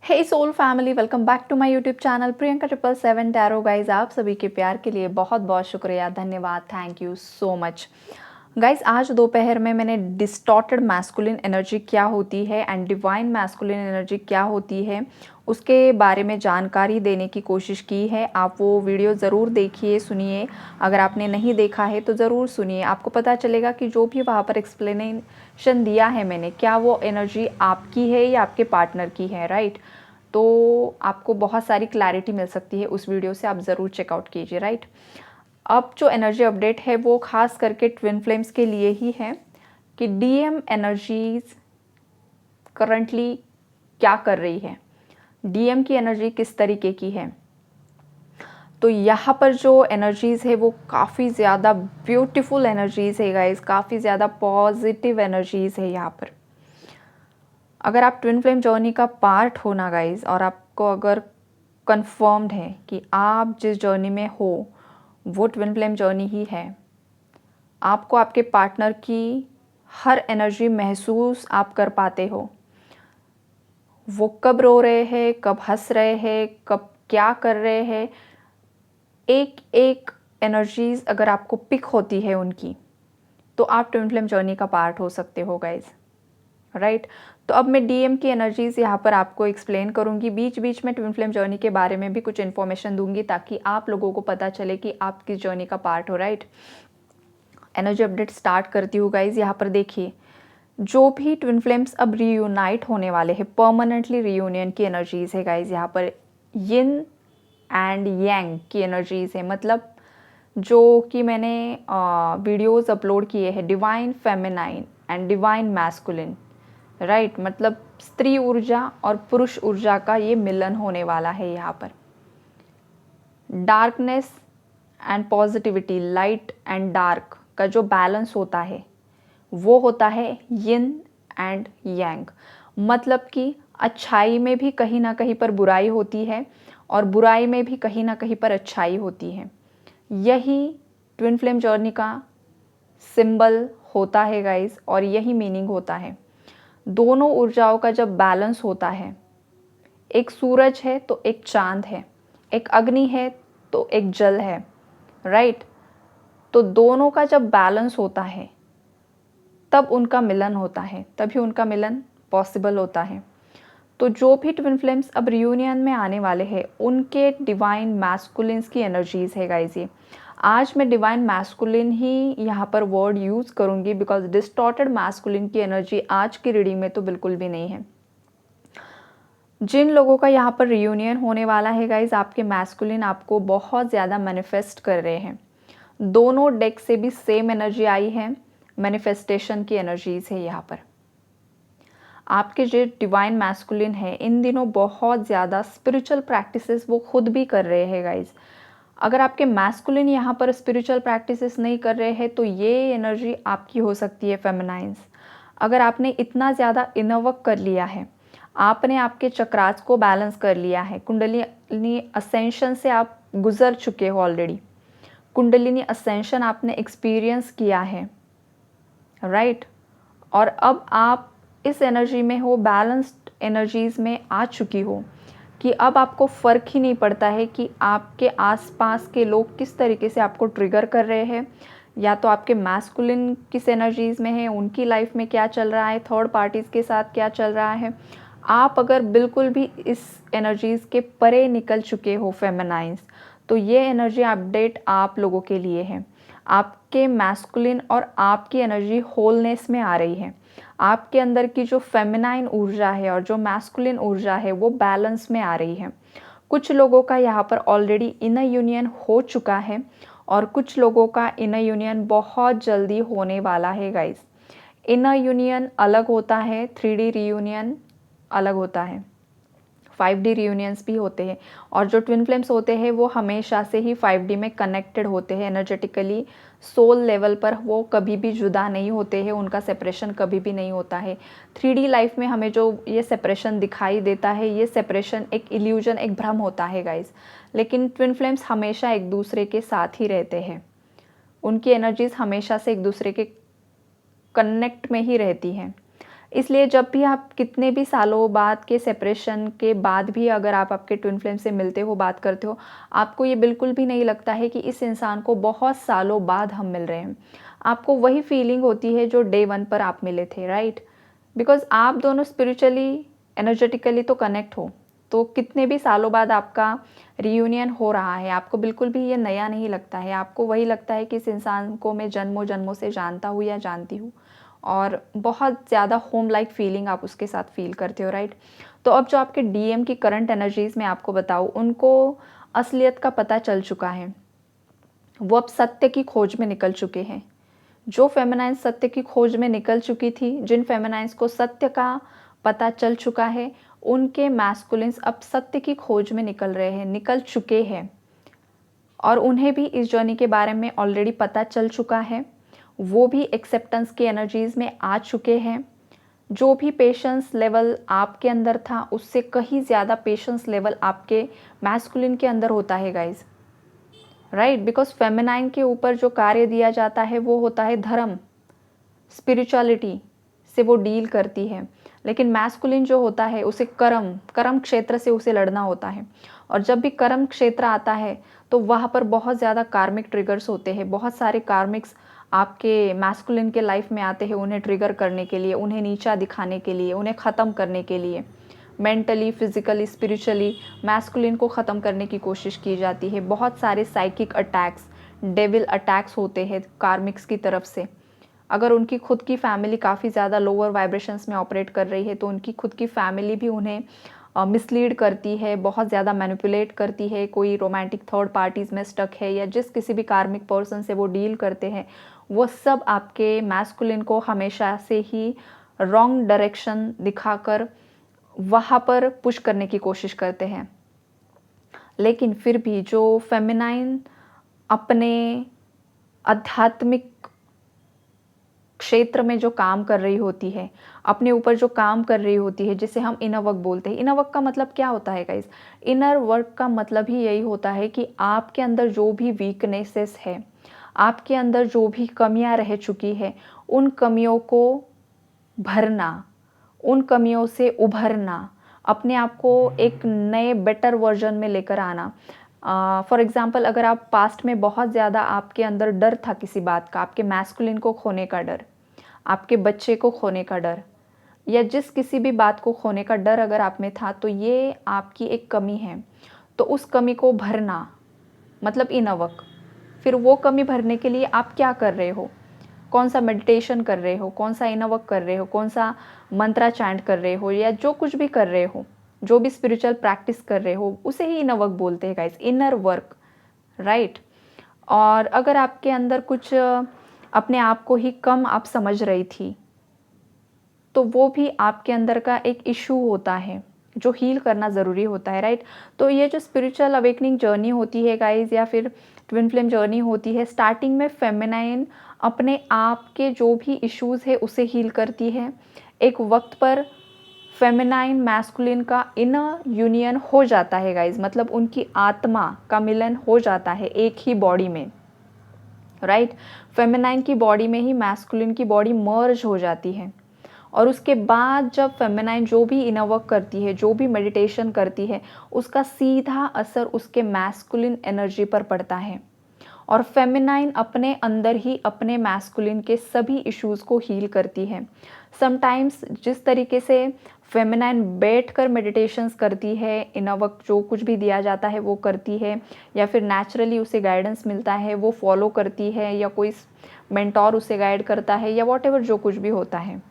Hey soul family, welcome back to my YouTube channel Priyanka 777 tarot. Guys, आप सभी के प्यार के लिए बहुत बहुत शुक्रिया, धन्यवाद, thank you so much. Guys, आज दोपहर में मैंने डिस्टॉर्टेड मैस्कुलिन एनर्जी क्या होती है एंड डिवाइन मैस्कुलिन एनर्जी क्या होती है उसके बारे में जानकारी देने की कोशिश की है। आप वो वीडियो ज़रूर देखिए, सुनिए। अगर आपने नहीं देखा है तो ज़रूर सुनिए, आपको पता चलेगा कि जो भी वहाँ पर एक्सप्लेनेशन दिया है मैंने, क्या वो एनर्जी आपकी है या आपके पार्टनर की है, राइट। तो आपको बहुत सारी क्लैरिटी मिल सकती है उस वीडियो से, आप ज़रूर चेकआउट कीजिए, राइट। अब जो एनर्जी अपडेट है वो खास करके ट्विन फ्लेम्स के लिए ही है कि डीएम एनर्जीज करंटली क्या कर रही है, डीएम की एनर्जी किस तरीके की है। तो यहाँ पर जो एनर्जीज़ है वो काफ़ी ज़्यादा ब्यूटीफुल एनर्जीज़ है गाइस, काफ़ी ज़्यादा पॉजिटिव एनर्जीज़ है यहाँ पर। अगर आप ट्विन फ्लेम जर्नी का पार्ट हो ना गाइस, और आपको अगर कंफर्म्ड है कि आप जिस जर्नी में हो वो ट्विन फ्लेम जर्नी ही है, आपको आपके पार्टनर की हर एनर्जी महसूस आप कर पाते हो। वो कब रो रहे हैं, कब हंस रहे हैं, कब क्या कर रहे हैं, एक एक एनर्जीज अगर आपको पिक होती है उनकी, तो आप ट्विन फ्लेम जर्नी का पार्ट हो सकते हो गाइज, राइट। तो अब मैं डीएम की एनर्जीज यहाँ पर आपको एक्सप्लेन करूँगी, बीच बीच में ट्विन फ्लेम जर्नी के बारे में भी कुछ इन्फॉर्मेशन दूंगी ताकि आप लोगों को पता चले कि आप किस जर्नी का पार्ट हो, राइट। एनर्जी अपडेट स्टार्ट करती हूँ गाइज। यहाँ पर देखिए, जो भी ट्विन फ्लेम्स अब रीयूनाइट होने वाले हैं, परमानेंटली रीयूनियन की एनर्जीज है गाइज। यहाँ पर यिन एंड यांग की एनर्जीज है, मतलब जो कि मैंने वीडियोस अपलोड किए हैं, divine feminine and divine masculine, right. मतलब स्त्री ऊर्जा और पुरुष ऊर्जा का ये मिलन होने वाला है। यहाँ पर darkness and positivity, light and dark का जो बैलेंस होता है वो होता है यिन एंड यांग। मतलब कि अच्छाई में भी कहीं ना कहीं पर बुराई होती है और बुराई में भी कहीं ना कहीं पर अच्छाई होती है। यही ट्विन फ्लेम जर्नी का सिंबल होता है गाइस, और यही मीनिंग होता है। दोनों ऊर्जाओं का जब बैलेंस होता है, एक सूरज है तो एक चांद है, एक अग्नि है तो एक जल है, राइट। तो दोनों का जब बैलेंस होता है तब उनका मिलन होता है, तभी उनका मिलन पॉसिबल होता है। तो जो भी ट्विन फ्लेम्स अब रियूनियन में आने वाले हैं उनके डिवाइन मैस्कुलिन्स की एनर्जीज है गाइज। ये आज मैं डिवाइन मैस्कुलिन ही यहाँ पर वर्ड यूज़ करूँगी, बिकॉज डिस्टॉर्टेड मैस्कुलिन की एनर्जी आज की रीडिंग में तो बिल्कुल भी नहीं है। जिन लोगों का यहाँ पर रियूनियन होने वाला है गाइज, आपके मैस्कुलिन आपको बहुत ज़्यादा मैनिफेस्ट कर रहे हैं। दोनों डेक से भी सेम एनर्जी आई है, मैनिफेस्टेशन की एनर्जीज है। यहाँ पर आपके जो डिवाइन मैस्कुलिन है इन दिनों बहुत ज़्यादा स्पिरिचुअल प्रैक्टिसेस वो खुद भी कर रहे हैं गाइज। अगर आपके मैस्कुलिन यहाँ पर स्पिरिचुअल प्रैक्टिसेस नहीं कर रहे हैं तो ये एनर्जी आपकी हो सकती है फेमिनाइंस। अगर आपने इतना ज़्यादा इनर वर्क कर लिया है, आपने आपके चक्रास को बैलेंस कर लिया है, कुंडलिनी असेंशन से आप गुजर चुके हो ऑलरेडी, कुंडलिनी असेंशन आपने एक्सपीरियंस किया है, राइट। और अब आप इस एनर्जी में हो, बैलेंस्ड एनर्जीज़ में आ चुकी हो कि अब आपको फ़र्क ही नहीं पड़ता है कि आपके आसपास के लोग किस तरीके से आपको ट्रिगर कर रहे हैं, या तो आपके मैस्कुलिन किस एनर्जीज़ में है, उनकी लाइफ में क्या चल रहा है, थर्ड पार्टीज़ के साथ क्या चल रहा है। आप अगर बिल्कुल भी इस एनर्जीज़ के परे निकल चुके हो फेमिनाइंस, तो ये एनर्जी अपडेट आप लोगों के लिए है। आपके मैस्कुलिन और आपकी एनर्जी होलनेस में आ रही है। आपके अंदर की जो फेमिनाइन ऊर्जा है और जो मैस्कुलिन ऊर्जा है वो बैलेंस में आ रही है। कुछ लोगों का यहाँ पर ऑलरेडी इनर यूनियन हो चुका है और कुछ लोगों का इनर यूनियन बहुत जल्दी होने वाला है गाइस। इनर यूनियन अलग होता है, 3D रीयूनियन अलग होता है, 5D रियूनियंस भी होते हैं। और जो ट्विन फ्लेम्स होते हैं वो हमेशा से ही 5D में कनेक्टेड होते हैं एनर्जेटिकली, सोल लेवल पर वो कभी भी जुदा नहीं होते हैं, उनका सेपरेशन कभी भी नहीं होता है। 3D लाइफ में हमें जो ये सेपरेशन दिखाई देता है, ये सेपरेशन एक इल्यूजन, एक भ्रम होता है गाइज। लेकिन ट्विन फ्लेम्स हमेशा एक दूसरे के साथ ही रहते हैं, उनकी एनर्जीज हमेशा से एक दूसरे के कनेक्ट में ही रहती हैं। इसलिए जब भी आप कितने भी सालों बाद के सेपरेशन के बाद भी अगर आप आपके ट्विन फ्लेम से मिलते हो, बात करते हो, आपको ये बिल्कुल भी नहीं लगता है कि इस इंसान को बहुत सालों बाद हम मिल रहे हैं। आपको वही फीलिंग होती है जो डे 1 पर आप मिले थे, राइट? बिकॉज़ आप दोनों स्पिरिचुअली, एनर्जेटिकली तो कनेक्ट हो, तो कितने भी सालों बाद आपका रियूनियन हो रहा है, आपको बिल्कुल भी ये नया नहीं लगता है। आपको वही लगता है कि इस इंसान को मैं जन्मों-जन्मों से जानता हूँ या जानती हूँ, और बहुत ज़्यादा होम लाइक फीलिंग आप उसके साथ फ़ील करते हो, राइट? तो अब जो आपके डीएम की करंट एनर्जीज़ मैं आपको बताऊँ, उनको असलियत का पता चल चुका है। वो अब सत्य की खोज में निकल चुके हैं। जो फेमिनाइन्स सत्य की खोज में निकल चुकी थी, जिन फेमिनाइन्स को सत्य का पता चल चुका है, उनके मैस्कुलिन्स अब सत्य की खोज में निकल रहे हैं, निकल चुके हैं, और उन्हें भी इस जर्नी के बारे में ऑलरेडी पता चल चुका है। वो भी एक्सेप्टेंस की एनर्जीज़ में आ चुके हैं। जो भी पेशेंस लेवल आपके अंदर था, उससे कहीं ज़्यादा पेशेंस लेवल आपके मैस्कुलिन के अंदर होता है गाइज़, राइट? बिकॉज़ फेमिनाइन के ऊपर जो कार्य दिया जाता है वो होता है धर्म, स्पिरिचुअलिटी से वो डील करती है। लेकिन मैस्कुलिन जो होता है उसे कर्म क्षेत्र से उसे लड़ना होता है, और जब भी कर्म क्षेत्र आता है तो वहाँ पर बहुत ज़्यादा कार्मिक ट्रिगर्स होते हैं। बहुत सारे कार्मिक्स आपके मैस्कुलिन के लाइफ में आते हैं, उन्हें ट्रिगर करने के लिए, उन्हें नीचा दिखाने के लिए, उन्हें ख़त्म करने के लिए। मेंटली, फिजिकली, स्पिरिचुअली मैस्कुलिन को ख़त्म करने की कोशिश की जाती है। बहुत सारे साइकिक अटैक्स, डेविल अटैक्स होते हैं कार्मिक्स की तरफ से। अगर उनकी खुद की फैमिली काफ़ी ज़्यादा लोअर वाइब्रेशंस में ऑपरेट कर रही है, तो उनकी खुद की फैमिली भी उन्हें मिसलीड करती है, बहुत ज़्यादा मैनिपुलेट करती है। कोई रोमांटिक थर्ड पार्टीज़ में स्टक है, या जिस किसी भी कार्मिक पर्सन से वो डील करते हैं, वो सब आपके मैस्कुलिन को हमेशा से ही रॉन्ग डायरेक्शन दिखाकर वहाँ पर पुश करने की कोशिश करते हैं। लेकिन फिर भी जो फेमिनाइन अपने आध्यात्मिक क्षेत्र में जो काम कर रही होती है, अपने ऊपर जो काम कर रही होती है, जिसे हम इनर वर्क बोलते हैं। इनर वर्क का मतलब क्या होता है गाइस? इनर वर्क का मतलब ही यही होता है कि आपके अंदर जो भी वीकनेसेस है, आपके अंदर जो भी कमियां रह चुकी है, उन कमियों को भरना, उन कमियों से उभरना, अपने आप को एक नए बेटर वर्जन में लेकर आना। फॉर एग्ज़ाम्पल, अगर आप पास्ट में बहुत ज़्यादा आपके अंदर डर था किसी बात का, आपके मैस्कुलिन को खोने का डर, आपके बच्चे को खोने का डर, या जिस किसी भी बात को खोने का डर अगर आप में था, तो ये आपकी एक कमी है। तो उस कमी को भरना मतलब इनर वर्क। फिर वो कमी भरने के लिए आप क्या कर रहे हो? कौन सा मेडिटेशन कर रहे हो, कौन सा इनर वर्क कर रहे हो, कौन सा मंत्रा चैंट कर रहे हो, या जो कुछ भी कर रहे हो, जो भी स्पिरिचुअल प्रैक्टिस कर रहे हो, उसे ही इनर वर्क बोलते हैं गाइस, इनर वर्क, राइट? और अगर आपके अंदर कुछ अपने आप को ही कम आप समझ रही थी, तो वो भी आपके अंदर का एक इशू होता है जो हील करना ज़रूरी होता है, राइट? तो ये जो स्पिरिचुअल अवेकनिंग जर्नी होती है गाइस, या फिर ट्विन फ्लेम जर्नी होती है, स्टार्टिंग में फेमिनाइन अपने आप के जो भी इश्यूज़ है उसे हील करती है। एक वक्त पर फेमिनाइन मैस्कुलिन का इनर यूनियन हो जाता है गाइस, मतलब उनकी आत्मा का मिलन हो जाता है एक ही बॉडी में, राइट? फेमिनाइन की बॉडी में ही मैस्कुलिन की बॉडी मर्ज हो जाती है, और उसके बाद जब फेमिनाइन जो भी इनर वर्क करती है, जो भी मेडिटेशन करती है, उसका सीधा असर उसके मैस्कुलिन एनर्जी पर पड़ता है, और फेमिनाइन अपने अंदर ही अपने मैस्कुलिन के सभी इश्यूज़ को हील करती है। समटाइम्स जिस तरीके से फेमिनाइन बैठकर मेडिटेशंस करती है, इनर वर्क जो कुछ भी दिया जाता है वो करती है, या फिर नेचुरली उसे गाइडेंस मिलता है वो फॉलो करती है, या कोई मेंटोर उसे गाइड करता है, या वॉटेवर जो कुछ भी होता है।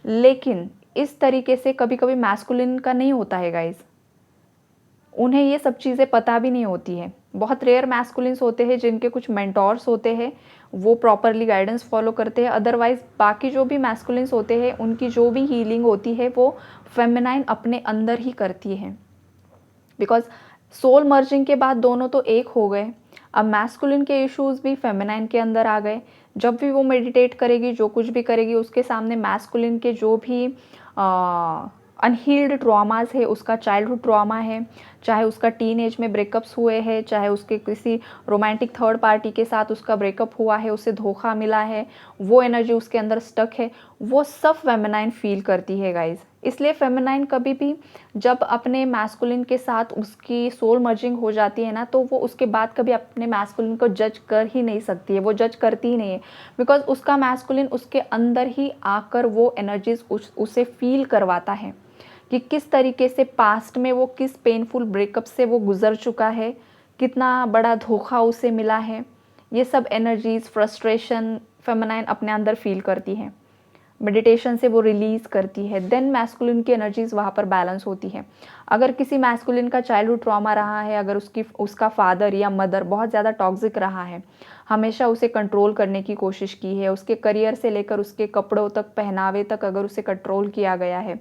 लेकिन इस तरीके से कभी-कभी मैस्कुलिन का नहीं होता है गाइस। उन्हें ये सब चीज़ें पता भी नहीं होती है। बहुत रेयर मैस्कुलिन्स होते हैं जिनके कुछ मेंटोर्स होते हैं, वो प्रॉपरली गाइडेंस फॉलो करते हैं। अदरवाइज़ बाकी जो भी मैस्कुलिन्स होते हैं, उनकी जो भी हीलिंग होती है वो फेमिनाइन अपने अंदर ही करती है। बिकॉज़ सोल मर्जिंग के बाद दोनों तो एक हो गए। अब मैस्कुलिन के इश्यूज़ भी फेमिनाइन के अंदर आ गए। जब भी वो मेडिटेट करेगी, जो कुछ भी करेगी, उसके सामने मैस्कुलिन के जो भी अनहील्ड ट्रॉमास है, उसका चाइल्डहुड ट्रॉमा है, चाहे उसका टीन एज में ब्रेकअप्स हुए हैं, चाहे उसके किसी रोमांटिक थर्ड पार्टी के साथ उसका ब्रेकअप हुआ है, उसे धोखा मिला है, वो एनर्जी उसके अंदर स्टक है, वो सब फेमिनाइन फील करती है गाइज। इसलिए फेमिनाइन कभी भी जब अपने मैस्कुलिन के साथ उसकी सोल मर्जिंग हो जाती है ना, तो वो उसके बाद कभी अपने मैस्कुलिन को जज कर ही नहीं सकती है, वो जज करती ही नहीं है, बिकॉज उसका मैस्कुलिन उसके अंदर ही आकर वो एनर्जीज उसे फील करवाता है कि किस तरीके से पास्ट में वो किस पेनफुल ब्रेकअप से वो गुजर चुका है, कितना बड़ा धोखा उसे मिला है। ये सब एनर्जीज, फ्रस्ट्रेशन फेमिनाइन अपने अंदर फील करती है, मेडिटेशन से वो रिलीज़ करती है। देन मैस्कुलिन की एनर्जीज वहाँ पर बैलेंस होती है। अगर किसी मैस्कुलिन का चाइल्डहुड ट्रॉमा रहा है, अगर उसका फादर या मदर बहुत ज़्यादा टॉक्सिक रहा है, हमेशा उसे कंट्रोल करने की कोशिश की है, उसके करियर से लेकर उसके कपड़ों तक, पहनावे तक अगर उसे कंट्रोल किया गया है,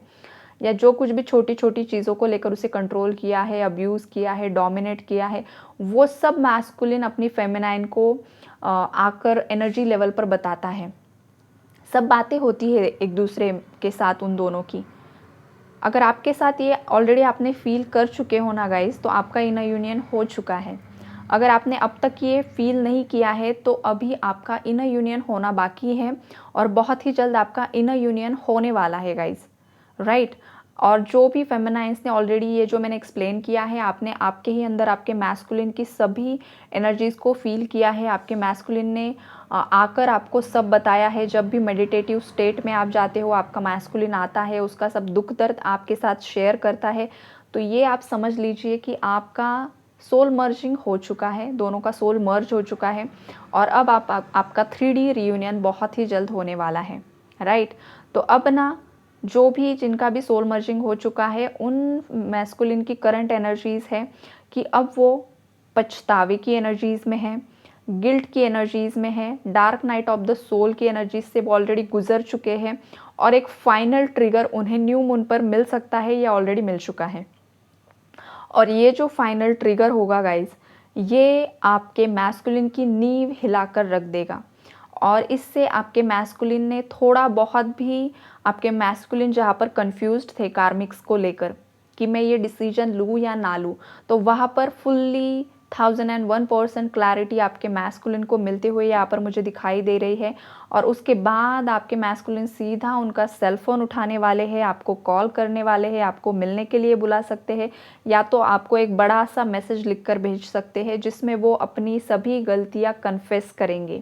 या जो कुछ भी छोटी छोटी चीज़ों को लेकर उसे कंट्रोल किया है, अब्यूज़ किया है, डोमिनेट किया है, वो सब मैस्कुलिन अपनी फेमिनाइन को आकर एनर्जी लेवल पर बताता है। सब बातें होती है एक दूसरे के साथ उन दोनों की। अगर आपके साथ ये ऑलरेडी आपने फील कर चुके हो ना गाइस, तो आपका इनर यूनियन हो चुका है। अगर आपने अब तक ये फील नहीं किया है, तो अभी आपका इनर यूनियन होना बाकी है, और बहुत ही जल्द आपका इनर यूनियन होने वाला है गाइस, राइट। और जो भी फेमिनाइंस ने ऑलरेडी ये जो मैंने एक्सप्लेन किया है, आपने आपके ही अंदर आपके मैस्कुलिन की सभी एनर्जीज़ को फील किया है। आपके मैस्कुलिन ने आकर आपको सब बताया है। जब भी मेडिटेटिव स्टेट में आप जाते हो, आपका मैस्कुलिन आता है, उसका सब दुख दर्द आपके साथ शेयर करता है। तो ये आप समझ लीजिए कि आपका सोल मर्जिंग हो चुका है, दोनों का सोल मर्ज हो चुका है, और अब आपका 3D रियूनियन बहुत ही जल्द होने वाला है, राइट। तो अब ना जो भी जिनका भी सोल मर्जिंग हो चुका है, उन मैस्कुलिन की करंट एनर्जीज़ है कि अब वो पछतावे की एनर्जीज़ में है, गिल्ट की एनर्जीज़ में है, dark night of the soul की एनर्जीज से वो ऑलरेडी गुजर चुके हैं, और एक फाइनल ट्रिगर उन्हें न्यू मून पर मिल सकता है या ऑलरेडी मिल चुका है। और ये जो फाइनल ट्रिगर होगा गाइज, ये आपके मैस्कुलिन की नींव हिलाकर रख देगा, और इससे आपके मैस्कुलिन ने थोड़ा बहुत भी, आपके मैस्कुलिन जहाँ पर कंफ्यूज्ड थे कार्मिक्स को लेकर कि मैं ये डिसीजन लूँ या ना लूँ, तो वहाँ पर फुल्ली 1001% क्लैरिटी आपके मैस्कुलिन को मिलते हुए यहाँ पर मुझे दिखाई दे रही है। और उसके बाद आपके मैस्कुलिन सीधा उनका सेल फ़ोन उठाने वाले हैं, आपको कॉल करने वाले हैं, आपको मिलने के लिए बुला सकते हैं, या तो आपको एक बड़ा सा मैसेज लिखकर भेज सकते हैं जिसमें वो अपनी सभी गलतियाँ कन्फेस करेंगे,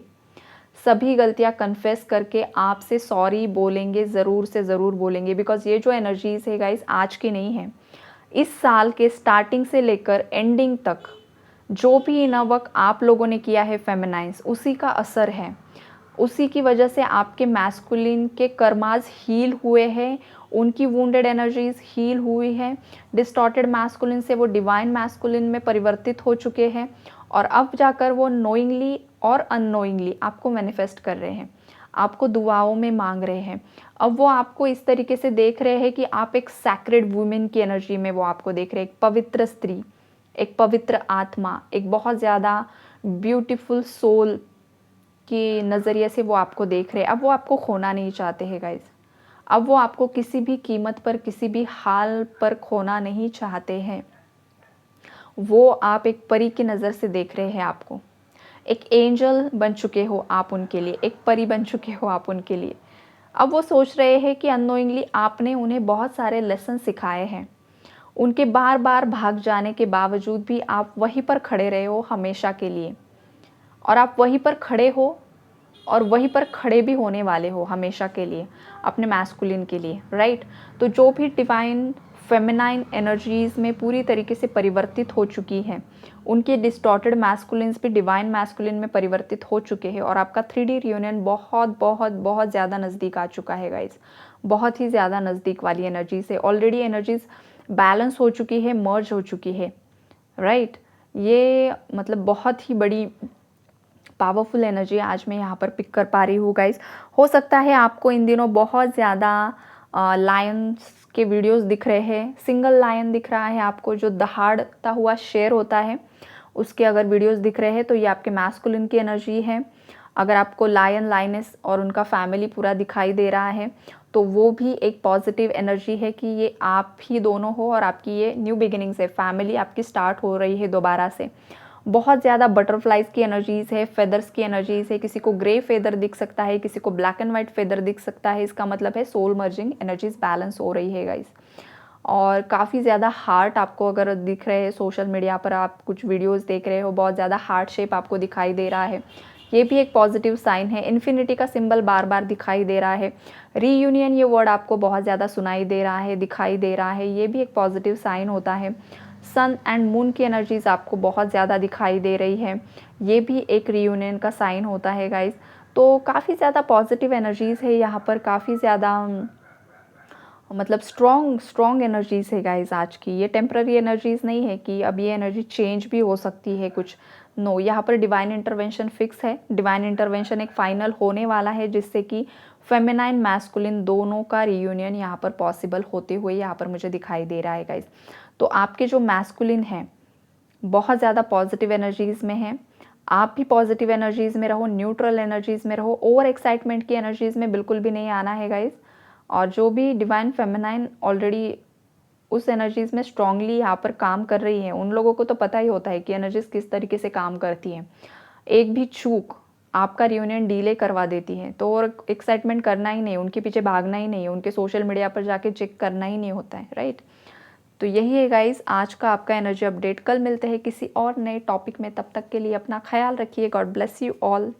सभी गलतियाँ कन्फेस करके आपसे सॉरी बोलेंगे, ज़रूर से ज़रूर बोलेंगे। बिकॉज़ ये जो एनर्जीज़ है गाइस, आज की नहीं है, इस साल के स्टार्टिंग से लेकर एंडिंग तक जो भी इनर वर्क आप लोगों ने किया है फेमिनाइंस, उसी का असर है। उसी की वजह से आपके मैस्कुलिन के कर्माज हील हुए हैं, उनकी वुंडेड एनर्जीज हील हुई है। डिस्टॉर्टेड मैस्कुलिन से वो डिवाइन मैस्कुलिन में परिवर्तित हो चुके हैं, और अब जाकर वो नोइंगली और अननोइंगली आपको मैनिफेस्ट कर रहे हैं, आपको दुआओं में मांग रहे हैं। अब वो आपको इस तरीके से देख रहे हैं कि आप एक सैक्रेड वुमेन की एनर्जी में वो आपको देख रहे हैं, एक पवित्र स्त्री, एक पवित्र आत्मा, एक बहुत ज़्यादा ब्यूटीफुल सोल के नज़रिए से वो आपको देख रहे हैं। अब वो आपको खोना नहीं चाहते हैं गाइज, अब वो आपको किसी भी कीमत पर, किसी भी हाल पर खोना नहीं चाहते हैं। वो आप एक परी की नज़र से देख रहे हैं आपको, एक एंजल बन चुके हो आप उनके लिए, एक परी बन चुके हो आप उनके लिए। अब वो सोच रहे हैं कि अननोइंगली आपने उन्हें बहुत सारे लेसन सिखाए हैं, उनके बार बार भाग जाने के बावजूद भी आप वहीं पर खड़े रहे हो हमेशा के लिए, और आप वहीं पर खड़े हो, और वहीं पर खड़े भी होने वाले हो हमेशा के लिए अपने मैस्कुलिन के लिए, राइट। तो जो भी डिवाइन फेमिनाइन एनर्जीज़ में पूरी तरीके से परिवर्तित हो चुकी है, उनके डिस्टॉर्टेड मैस्कुलिन्स भी डिवाइन मैस्कुलिन में परिवर्तित हो चुके हैं, और आपका 3D रियूनियन बहुत बहुत बहुत ज़्यादा नज़दीक आ चुका है गाइज, बहुत ही ज़्यादा नज़दीक वाली एनर्जी से। ऑलरेडी एनर्जीज़ बैलेंस हो चुकी है, मर्ज हो चुकी है, राइट। ये मतलब बहुत ही बड़ी पावरफुल एनर्जी आज मैं यहाँ पर पिक कर पा रही हूँ गाइज। हो सकता है आपको इन दिनों बहुत ज़्यादा लायंस के वीडियोस दिख रहे हैं, सिंगल लायन दिख रहा है आपको जो दहाड़ता हुआ शेर होता है, उसके अगर वीडियोस दिख रहे हैं तो ये आपके मैस्कुलिन की एनर्जी है। अगर आपको लायन, लायनेस और उनका फैमिली पूरा दिखाई दे रहा है, तो वो भी एक पॉजिटिव एनर्जी है कि ये आप ही दोनों हो, और आपकी ये न्यू बिगिनिंग्स है, फैमिली आपकी स्टार्ट हो रही है दोबारा से। बहुत ज़्यादा बटरफ्लाइज़ की एनर्जीज़ है, फेदर्स की एनर्जीज़ है, किसी को ग्रे फेदर दिख सकता है, किसी को ब्लैक एंड वाइट फेदर दिख सकता है। इसका मतलब है सोल मर्जिंग एनर्जीज़ बैलेंस हो रही है गाइस। और काफ़ी ज़्यादा हार्ट आपको अगर दिख रहे हैं, सोशल मीडिया पर आप कुछ वीडियोस देख रहे हो, बहुत ज़्यादा हार्ट शेप आपको दिखाई दे रहा है, ये भी एक पॉजिटिव साइन है। इन्फिनिटी का सिंबल बार बार दिखाई दे रहा है। रीयूनियन ये वर्ड आपको बहुत ज़्यादा सुनाई दे रहा है, दिखाई दे रहा है, ये भी एक पॉजिटिव साइन होता है। सन एंड मून की एनर्जीज़ आपको बहुत ज़्यादा दिखाई दे रही है, ये भी एक रीयूनियन का साइन होता है गाइज़। तो काफ़ी ज़्यादा पॉजिटिव एनर्जीज़ है यहाँ पर, काफ़ी ज़्यादा मतलब स्ट्रॉन्ग एनर्जीज़ है गाइज़ आज की। ये टेम्पररी एनर्जीज़ नहीं है कि अब ये एनर्जी चेंज भी हो सकती है कुछ, नो, यहाँ पर डिवाइन इंटरवेंशन फिक्स है। डिवाइन इंटरवेंशन एक फाइनल होने वाला है, जिससे कि फेमिनाइन मैस्कुलिन दोनों का रियूनियन यहाँ पर पॉसिबल होते हुए यहाँ पर मुझे दिखाई दे रहा है गाइज़। तो आपके जो मैस्कुलिन हैं बहुत ज़्यादा पॉजिटिव एनर्जीज़ में हैं, आप भी पॉजिटिव एनर्जीज़ में रहो, न्यूट्रल एनर्जीज़ में रहो, ओवर एक्साइटमेंट की एनर्जीज़ में बिल्कुल भी नहीं आना है गाइज़। और जो भी डिवाइन फेमिनाइन ऑलरेडी उस एनर्जीज़ में स्ट्रांगली यहाँ पर काम कर रही हैं, उन लोगों को तो पता ही होता है कि एनर्जीज़ किस तरीके से काम करती हैं। एक भी चूक आपका रियूनियन डिले करवा देती है, तो और एक्साइटमेंट करना ही नहीं, उनके पीछे भागना ही नहीं है, उनके सोशल मीडिया पर जाके चेक करना ही नहीं होता है, राइट। तो यही है गाइज़ आज का आपका एनर्जी अपडेट। कल मिलते हैं किसी और नए टॉपिक में, तब तक के लिए अपना ख्याल रखिए। God bless you all.